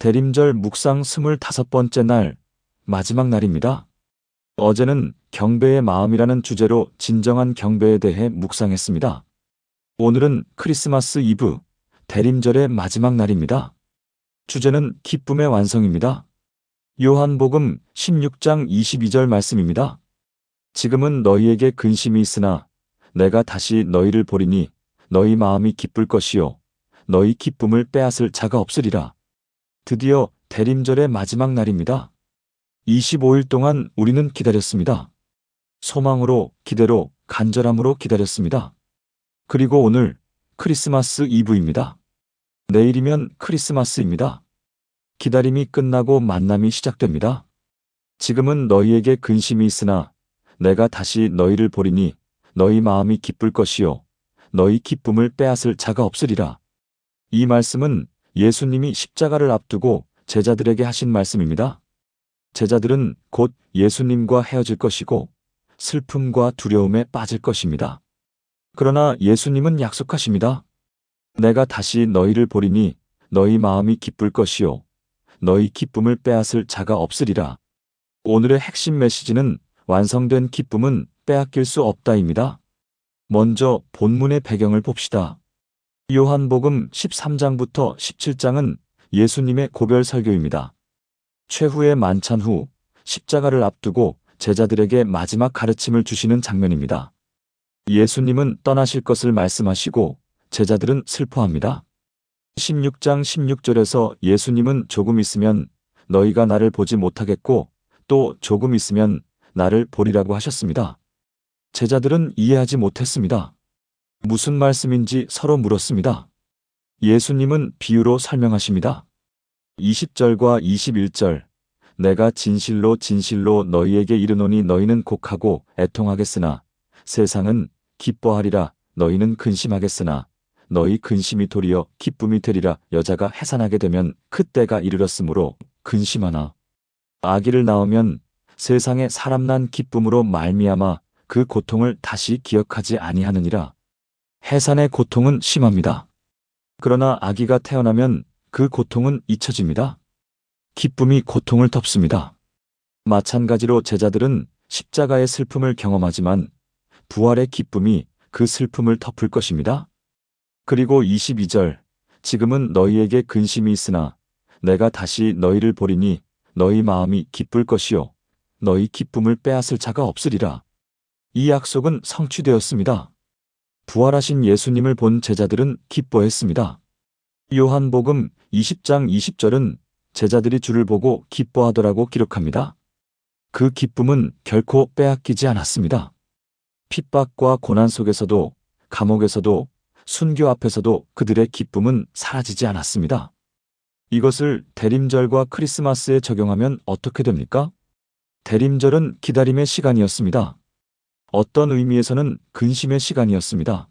대림절 묵상 25번째 날, 마지막 날입니다. 어제는 경배의 마음이라는 주제로 진정한 경배에 대해 묵상했습니다. 오늘은 크리스마스 이브, 대림절의 마지막 날입니다. 주제는 기쁨의 완성입니다. 요한복음 16장 22절 말씀입니다. 지금은 너희에게 근심이 있으나 내가 다시 너희를 보리니 너희 마음이 기쁠 것이요 너희 기쁨을 빼앗을 자가 없으리라. 드디어 대림절의 마지막 날입니다. 25일 동안 우리는 기다렸습니다. 소망으로, 기대로, 간절함으로 기다렸습니다. 그리고 오늘 크리스마스 이브입니다. 내일이면 크리스마스입니다. 기다림이 끝나고 만남이 시작됩니다. 지금은 너희에게 근심이 있으나 내가 다시 너희를 보리니 너희 마음이 기쁠 것이요 너희 기쁨을 빼앗을 자가 없으리라. 이 말씀은 예수님이 십자가를 앞두고 제자들에게 하신 말씀입니다. 제자들은 곧 예수님과 헤어질 것이고 슬픔과 두려움에 빠질 것입니다. 그러나 예수님은 약속하십니다. 내가 다시 너희를 보리니 너희 마음이 기쁠 것이요 너희 기쁨을 빼앗을 자가 없으리라. 오늘의 핵심 메시지는 완성된 기쁨은 빼앗길 수 없다입니다. 먼저 본문의 배경을 봅시다. 요한복음 13장부터 17장은 예수님의 고별 설교입니다. 최후의 만찬 후 십자가를 앞두고 제자들에게 마지막 가르침을 주시는 장면입니다. 예수님은 떠나실 것을 말씀하시고 제자들은 슬퍼합니다. 16장 16절에서 예수님은 조금 있으면 너희가 나를 보지 못하겠고 또 조금 있으면 나를 보리라고 하셨습니다. 제자들은 이해하지 못했습니다. 무슨 말씀인지 서로 물었습니다. 예수님은 비유로 설명하십니다. 20절과 21절 내가 진실로 진실로 너희에게 이르노니 너희는 곡하고 애통하겠으나 세상은 기뻐하리라. 너희는 근심하겠으나 너희 근심이 도리어 기쁨이 되리라. 여자가 해산하게 되면 그때가 이르렀으므로 근심하나 아기를 낳으면 세상에 사람 난 기쁨으로 말미암아 그 고통을 다시 기억하지 아니하느니라. 해산의 고통은 심합니다. 그러나 아기가 태어나면 그 고통은 잊혀집니다. 기쁨이 고통을 덮습니다. 마찬가지로 제자들은 십자가의 슬픔을 경험하지만 부활의 기쁨이 그 슬픔을 덮을 것입니다. 그리고 22절 지금은 너희에게 근심이 있으나 내가 다시 너희를 보리니 너희 마음이 기쁠 것이요 너희 기쁨을 빼앗을 자가 없으리라. 이 약속은 성취되었습니다. 부활하신 예수님을 본 제자들은 기뻐했습니다. 요한복음 20장 20절은 제자들이 주를 보고 기뻐하더라고 기록합니다. 그 기쁨은 결코 빼앗기지 않았습니다. 핍박과 고난 속에서도 감옥에서도 순교 앞에서도 그들의 기쁨은 사라지지 않았습니다. 이것을 대림절과 크리스마스에 적용하면 어떻게 됩니까? 대림절은 기다림의 시간이었습니다. 어떤 의미에서는 근심의 시간이었습니다.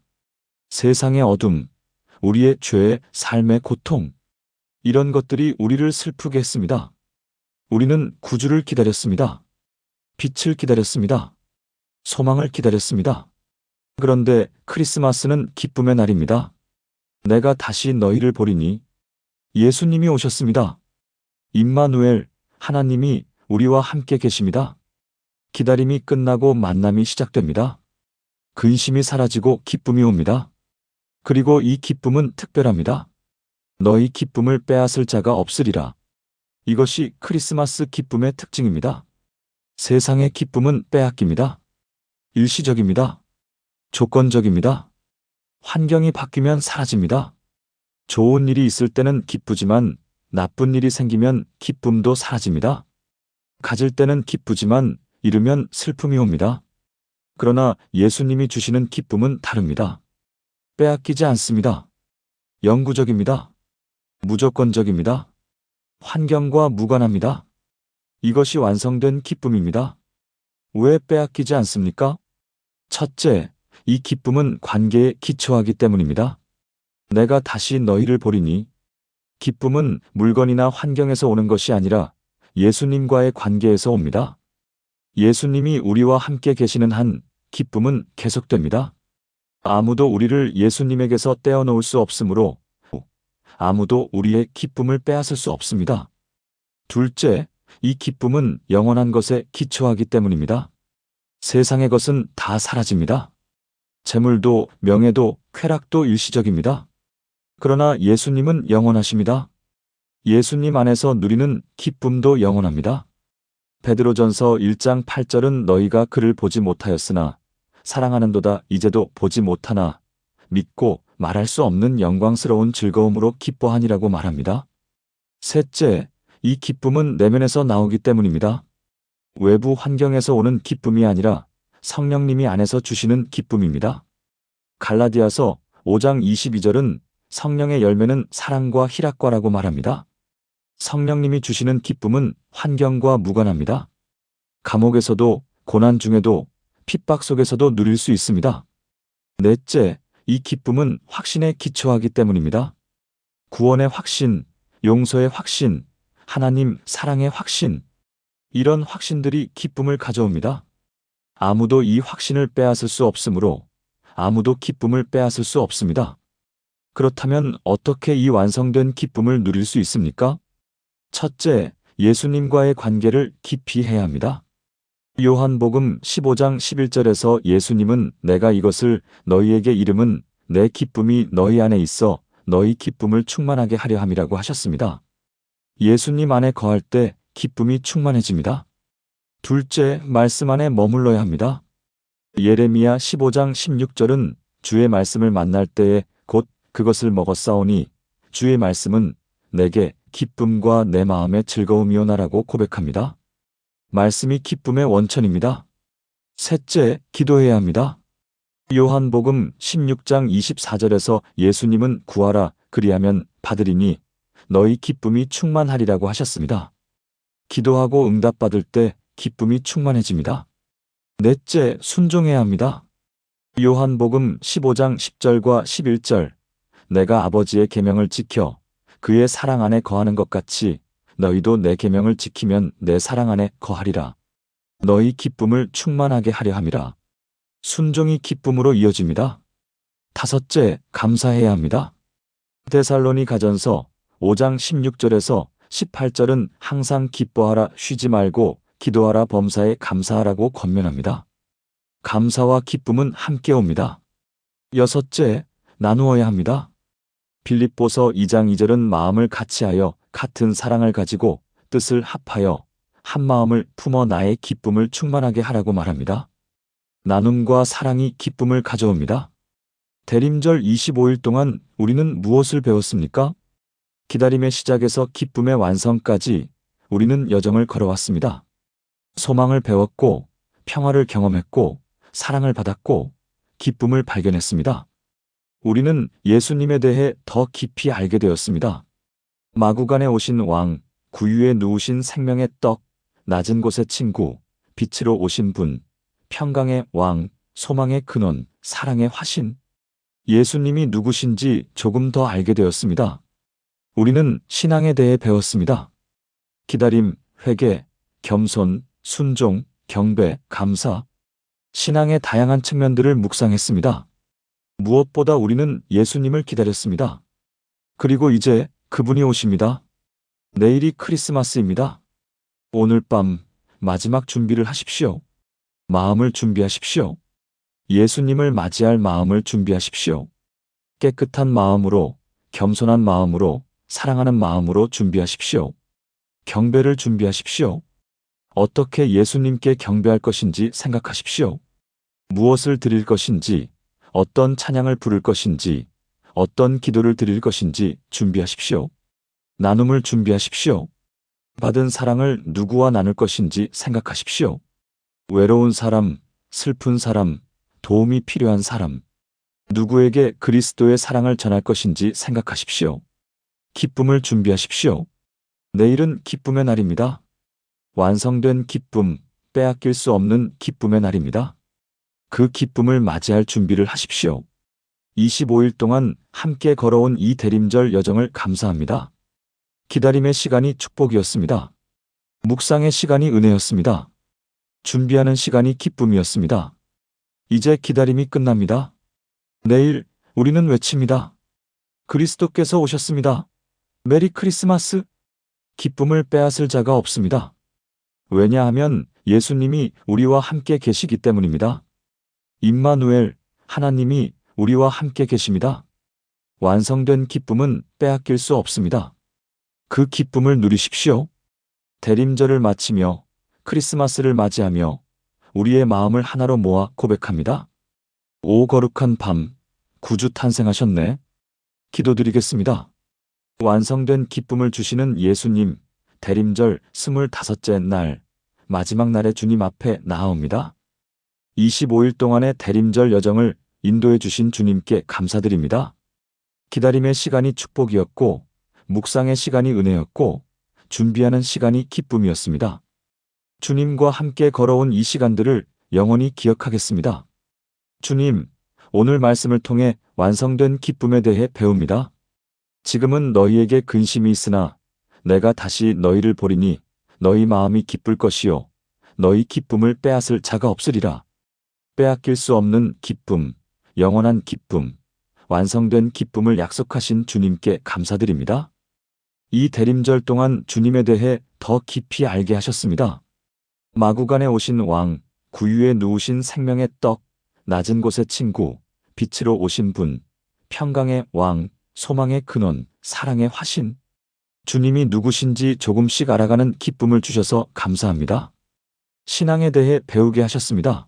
세상의 어둠, 우리의 죄, 삶의 고통, 이런 것들이 우리를 슬프게 했습니다. 우리는 구주를 기다렸습니다. 빛을 기다렸습니다. 소망을 기다렸습니다. 그런데 크리스마스는 기쁨의 날입니다. 내가 다시 너희를 보리니 예수님이 오셨습니다. 임마누엘, 하나님이 우리와 함께 계십니다. 기다림이 끝나고 만남이 시작됩니다. 근심이 사라지고 기쁨이 옵니다. 그리고 이 기쁨은 특별합니다. 너희 기쁨을 빼앗을 자가 없으리라. 이것이 크리스마스 기쁨의 특징입니다. 세상의 기쁨은 빼앗깁니다. 일시적입니다. 조건적입니다. 환경이 바뀌면 사라집니다. 좋은 일이 있을 때는 기쁘지만 나쁜 일이 생기면 기쁨도 사라집니다. 가질 때는 기쁘지만 잃으면 슬픔이 옵니다. 그러나 예수님이 주시는 기쁨은 다릅니다. 빼앗기지 않습니다. 영구적입니다. 무조건적입니다. 환경과 무관합니다. 이것이 완성된 기쁨입니다. 왜 빼앗기지 않습니까? 첫째, 이 기쁨은 관계에 기초하기 때문입니다. 내가 다시 너희를 보리니 기쁨은 물건이나 환경에서 오는 것이 아니라 예수님과의 관계에서 옵니다. 예수님이 우리와 함께 계시는 한 기쁨은 계속됩니다. 아무도 우리를 예수님에게서 떼어놓을 수 없으므로 아무도 우리의 기쁨을 빼앗을 수 없습니다. 둘째, 이 기쁨은 영원한 것에 기초하기 때문입니다. 세상의 것은 다 사라집니다. 재물도 명예도 쾌락도 일시적입니다. 그러나 예수님은 영원하십니다. 예수님 안에서 누리는 기쁨도 영원합니다. 베드로전서 1장 8절은 너희가 그를 보지 못하였으나 사랑하는도다 이제도 보지 못하나 믿고 말할 수 없는 영광스러운 즐거움으로 기뻐하니라고 말합니다. 셋째, 이 기쁨은 내면에서 나오기 때문입니다. 외부 환경에서 오는 기쁨이 아니라 성령님이 안에서 주시는 기쁨입니다. 갈라디아서 5장 22절은 성령의 열매는 사랑과 희락과라고 말합니다. 성령님이 주시는 기쁨은 환경과 무관합니다. 감옥에서도 고난 중에도 핍박 속에서도 누릴 수 있습니다. 넷째, 이 기쁨은 확신에 기초하기 때문입니다. 구원의 확신, 용서의 확신, 하나님 사랑의 확신, 이런 확신들이 기쁨을 가져옵니다. 아무도 이 확신을 빼앗을 수 없으므로 아무도 기쁨을 빼앗을 수 없습니다. 그렇다면 어떻게 이 완성된 기쁨을 누릴 수 있습니까? 첫째, 예수님과의 관계를 깊이 해야 합니다. 요한복음 15장 11절에서 예수님은 내가 이것을 너희에게 이름은 내 기쁨이 너희 안에 있어 너희 기쁨을 충만하게 하려 함이라고 하셨습니다. 예수님 안에 거할 때 기쁨이 충만해집니다. 둘째, 말씀 안에 머물러야 합니다. 예레미야 15장 16절은 주의 말씀을 만날 때에 곧 그것을 먹었사오니 주의 말씀은 내게 기쁨과 내 마음의 즐거움이오나라고 고백합니다. 말씀이 기쁨의 원천입니다. 셋째, 기도해야 합니다. 요한복음 16장 24절에서 예수님은 구하라 그리하면 받으리니 너희 기쁨이 충만하리라고 하셨습니다. 기도하고 응답받을 때 기쁨이 충만해집니다. 넷째, 순종해야 합니다. 요한복음 15장 10절과 11절 내가 아버지의 계명을 지켜 그의 사랑 안에 거하는 것 같이 너희도 내 계명을 지키면 내 사랑 안에 거하리라. 너희 기쁨을 충만하게 하려 함이라. 순종이 기쁨으로 이어집니다. 다섯째, 감사해야 합니다. 데살로니가전서 5장 16절에서 18절은 항상 기뻐하라 쉬지 말고 기도하라 범사에 감사하라고 권면합니다. 감사와 기쁨은 함께 옵니다. 여섯째, 나누어야 합니다. 빌립보서 2장 2절은 마음을 같이하여 같은 사랑을 가지고 뜻을 합하여 한 마음을 품어 나의 기쁨을 충만하게 하라고 말합니다. 나눔과 사랑이 기쁨을 가져옵니다. 대림절 25일 동안 우리는 무엇을 배웠습니까? 기다림의 시작에서 기쁨의 완성까지 우리는 여정을 걸어왔습니다. 소망을 배웠고 평화를 경험했고 사랑을 받았고 기쁨을 발견했습니다. 우리는 예수님에 대해 더 깊이 알게 되었습니다. 마구간에 오신 왕, 구유에 누우신 생명의 떡, 낮은 곳의 친구, 빛으로 오신 분, 평강의 왕, 소망의 근원, 사랑의 화신. 예수님이 누구신지 조금 더 알게 되었습니다. 우리는 신앙에 대해 배웠습니다. 기다림, 회개, 겸손, 순종, 경배, 감사. 신앙의 다양한 측면들을 묵상했습니다. 무엇보다 우리는 예수님을 기다렸습니다. 그리고 이제 그분이 오십니다. 내일이 크리스마스입니다. 오늘 밤 마지막 준비를 하십시오. 마음을 준비하십시오. 예수님을 맞이할 마음을 준비하십시오. 깨끗한 마음으로, 겸손한 마음으로, 사랑하는 마음으로 준비하십시오. 경배를 준비하십시오. 어떻게 예수님께 경배할 것인지 생각하십시오. 무엇을 드릴 것인지, 어떤 찬양을 부를 것인지, 어떤 기도를 드릴 것인지 준비하십시오. 나눔을 준비하십시오. 받은 사랑을 누구와 나눌 것인지 생각하십시오. 외로운 사람, 슬픈 사람, 도움이 필요한 사람, 누구에게 그리스도의 사랑을 전할 것인지 생각하십시오. 기쁨을 준비하십시오. 내일은 기쁨의 날입니다. 완성된 기쁨, 빼앗길 수 없는 기쁨의 날입니다. 그 기쁨을 맞이할 준비를 하십시오. 25일 동안 함께 걸어온 이 대림절 여정을 감사합니다. 기다림의 시간이 축복이었습니다. 묵상의 시간이 은혜였습니다. 준비하는 시간이 기쁨이었습니다. 이제 기다림이 끝납니다. 내일 우리는 외칩니다. 그리스도께서 오셨습니다. 메리 크리스마스! 기쁨을 빼앗을 자가 없습니다. 왜냐하면 예수님이 우리와 함께 계시기 때문입니다. 임마누엘, 하나님이 우리와 함께 계십니다. 완성된 기쁨은 빼앗길 수 없습니다. 그 기쁨을 누리십시오. 대림절을 마치며 크리스마스를 맞이하며 우리의 마음을 하나로 모아 고백합니다. 오 거룩한 밤, 구주 탄생하셨네. 기도드리겠습니다. 완성된 기쁨을 주시는 예수님, 대림절 25째 날, 마지막 날에 주님 앞에 나아옵니다. 25일 동안의 대림절 여정을 인도해 주신 주님께 감사드립니다. 기다림의 시간이 축복이었고, 묵상의 시간이 은혜였고, 준비하는 시간이 기쁨이었습니다. 주님과 함께 걸어온 이 시간들을 영원히 기억하겠습니다. 주님, 오늘 말씀을 통해 완성된 기쁨에 대해 배웁니다. 지금은 너희에게 근심이 있으나 내가 다시 너희를 보리니 너희 마음이 기쁠 것이요 너희 기쁨을 빼앗을 자가 없으리라. 빼앗길 수 없는 기쁨, 영원한 기쁨, 완성된 기쁨을 약속하신 주님께 감사드립니다. 이 대림절 동안 주님에 대해 더 깊이 알게 하셨습니다. 마구간에 오신 왕, 구유에 누우신 생명의 떡, 낮은 곳의 친구, 빛으로 오신 분, 평강의 왕, 소망의 근원, 사랑의 화신. 주님이 누구신지 조금씩 알아가는 기쁨을 주셔서 감사합니다. 신앙에 대해 배우게 하셨습니다.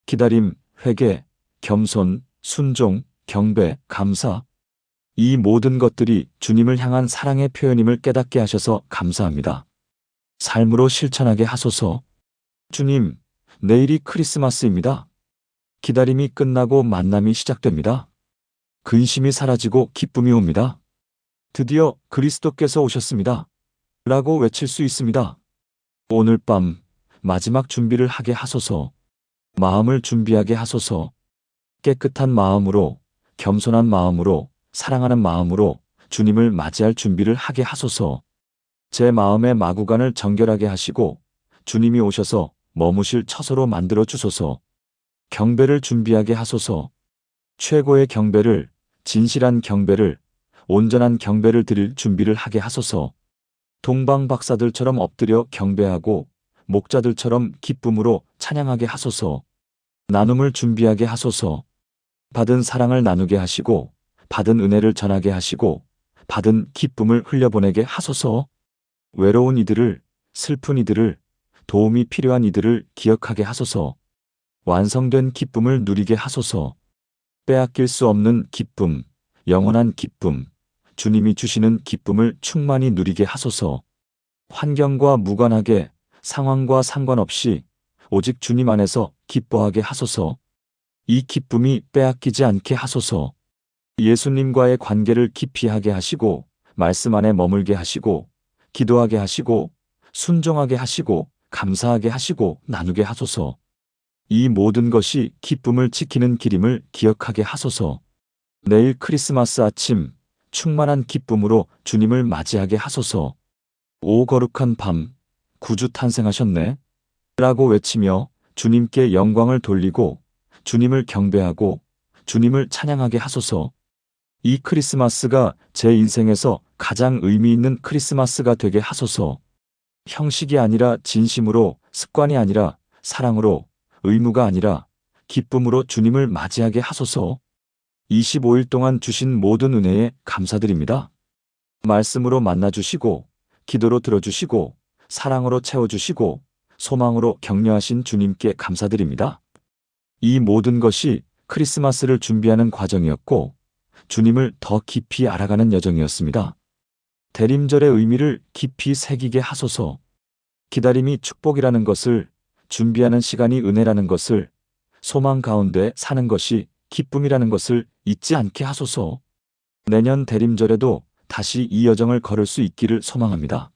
기다림, 회개, 겸손, 순종, 경배, 감사. 이 모든 것들이 주님을 향한 사랑의 표현임을 깨닫게 하셔서 감사합니다. 삶으로 실천하게 하소서. 주님, 내일이 크리스마스입니다. 기다림이 끝나고 만남이 시작됩니다. 근심이 사라지고 기쁨이 옵니다. 드디어 그리스도께서 오셨습니다. 라고 외칠 수 있습니다. 오늘 밤 마지막 준비를 하게 하소서. 마음을 준비하게 하소서. 깨끗한 마음으로, 겸손한 마음으로, 사랑하는 마음으로 주님을 맞이할 준비를 하게 하소서. 제 마음의 마구간을 정결하게 하시고 주님이 오셔서 머무실 처소로 만들어 주소서. 경배를 준비하게 하소서. 최고의 경배를, 진실한 경배를, 온전한 경배를 드릴 준비를 하게 하소서. 동방 박사들처럼 엎드려 경배하고 목자들처럼 기쁨으로 찬양하게 하소서. 나눔을 준비하게 하소서. 받은 사랑을 나누게 하시고 받은 은혜를 전하게 하시고 받은 기쁨을 흘려보내게 하소서. 외로운 이들을, 슬픈 이들을, 도움이 필요한 이들을 기억하게 하소서. 완성된 기쁨을 누리게 하소서. 빼앗길 수 없는 기쁨, 영원한 기쁨, 주님이 주시는 기쁨을 충만히 누리게 하소서. 환경과 무관하게, 상황과 상관없이 오직 주님 안에서 기뻐하게 하소서. 이 기쁨이 빼앗기지 않게 하소서. 예수님과의 관계를 깊이 하게 하시고 말씀 안에 머물게 하시고 기도하게 하시고 순종하게 하시고 감사하게 하시고 나누게 하소서. 이 모든 것이 기쁨을 지키는 길임을 기억하게 하소서. 내일 크리스마스 아침 충만한 기쁨으로 주님을 맞이하게 하소서. 오 거룩한 밤, 구주 탄생하셨네. 라고 외치며 주님께 영광을 돌리고 주님을 경배하고 주님을 찬양하게 하소서. 이 크리스마스가 제 인생에서 가장 의미 있는 크리스마스가 되게 하소서. 형식이 아니라 진심으로, 습관이 아니라 사랑으로, 의무가 아니라 기쁨으로 주님을 맞이하게 하소서. 25일 동안 주신 모든 은혜에 감사드립니다. 말씀으로 만나주시고, 기도로 들어주시고, 사랑으로 채워주시고, 소망으로 격려하신 주님께 감사드립니다. 이 모든 것이 크리스마스를 준비하는 과정이었고, 주님을 더 깊이 알아가는 여정이었습니다. 대림절의 의미를 깊이 새기게 하소서. 기다림이 축복이라는 것을, 준비하는 시간이 은혜라는 것을, 소망 가운데 사는 것이 기쁨이라는 것을 잊지 않게 하소서. 내년 대림절에도 다시 이 여정을 걸을 수 있기를 소망합니다.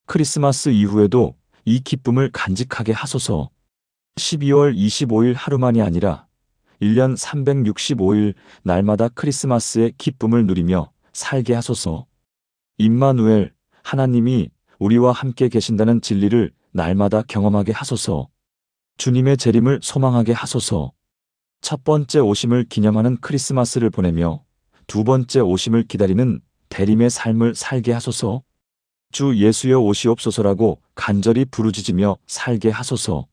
크리스마스 이후에도 이 기쁨을 간직하게 하소서. 12월 25일 하루만이 아니라 1년 365일 날마다 크리스마스의 기쁨을 누리며 살게 하소서. 임마누엘, 하나님이 우리와 함께 계신다는 진리를 날마다 경험하게 하소서. 주님의 재림을 소망하게 하소서. 첫 번째 오심을 기념하는 크리스마스를 보내며 두 번째 오심을 기다리는 대림의 삶을 살게 하소서. 주 예수여 오시옵소서라고 간절히 부르짖으며 살게 하소서.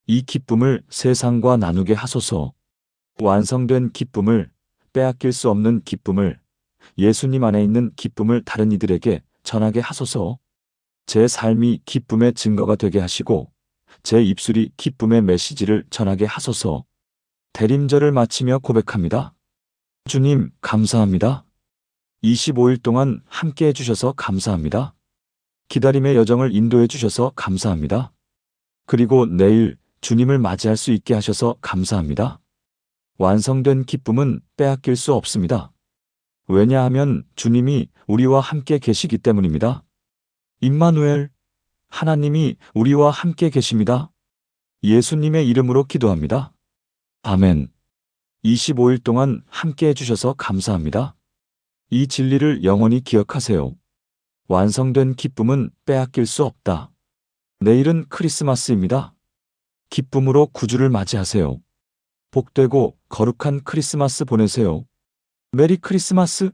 이 기쁨을 세상과 나누게 하소서. 완성된 기쁨을, 빼앗길 수 없는 기쁨을, 예수님 안에 있는 기쁨을 다른 이들에게 전하게 하소서. 제 삶이 기쁨의 증거가 되게 하시고 제 입술이 기쁨의 메시지를 전하게 하소서. 대림절을 마치며 고백합니다. 주님, 감사합니다. 25일 동안 함께 해주셔서 감사합니다. 기다림의 여정을 인도해 주셔서 감사합니다. 그리고 내일 주님을 맞이할 수 있게 하셔서 감사합니다. 완성된 기쁨은 빼앗길 수 없습니다. 왜냐하면 주님이 우리와 함께 계시기 때문입니다. 임마누엘, 하나님이 우리와 함께 계십니다. 예수님의 이름으로 기도합니다. 아멘. 25일 동안 함께 해주셔서 감사합니다. 이 진리를 영원히 기억하세요. 완성된 기쁨은 빼앗길 수 없다. 내일은 크리스마스입니다. 기쁨으로 구주를 맞이하세요. 복되고 거룩한 크리스마스 보내세요. 메리 크리스마스!